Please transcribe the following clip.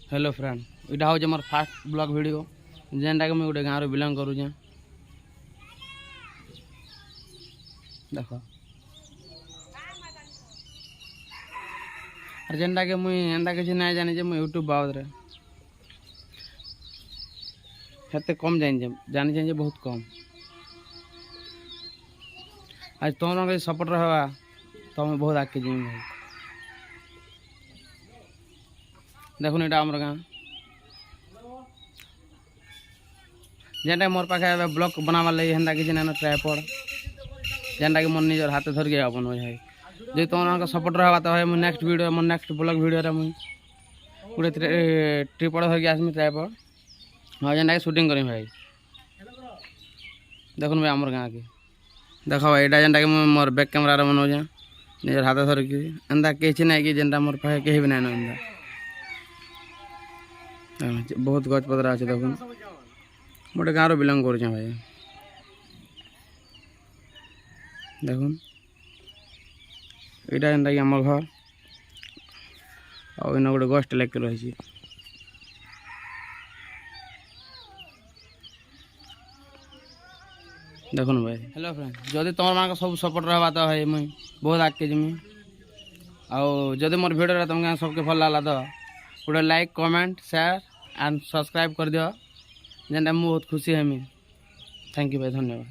Hello friend, यहाँ हूँ मोर fast blog video जेनटा कि मुझे गोटे गाँव बिलंग करुचे। देख जेनटा कि मुई एंता किसी ना जानी यूट्यूब बाबद हेते कम जानी बहुत कम। आज तुम सपोर्ट रहा तो मैं बहुत आगे जी भाई। देखुन यहाँ आम गाँ जेनटा मोर पाखे ब्लॉग बनावार लगे हेन्ता किसी ना ट्राइपॉड जेनटा कि मोर निजर हाथ धरिक अपन भाई। जो तुम सपोर्ट रहा तो भाई मुझे नेक्स्ट वीडियो मोर नेक्स्ट ब्लॉग वीडियो मुझे गोटे ट्रिपॉड धरिक आसमी ट्राइपॉड। हाँ जेनटा कि शूटिंग करी भाई। देखुन भाई आमर गाँ के देख भाई यहाँ जेनटा कि मोर बैक कैमेरा बनाऊे निजर हाथ धरिक एंता किसी ना कि जेनटा मोर पाखे कहीं भी ना एंता बहुत गच पतरा अच्छे। देखुन गोटे गाँव बिलंग कर भाई। देखुन यहाँ जेनटा कि आम घर आना गोटे गस्ट लेके रही। देखुन भाई हेलो फ्रेंड, जदि तुम मान सब सपोर्ट रहा तो भाई मुझे बहुत आगे जमी। आदि मोर वीडियो तुमको सबके भल लगा तो गोटे like comment share and subscribe कर दियो जेनटा मुझे बहुत खुशी हेमी। थैंक यू भाई, धन्यवाद।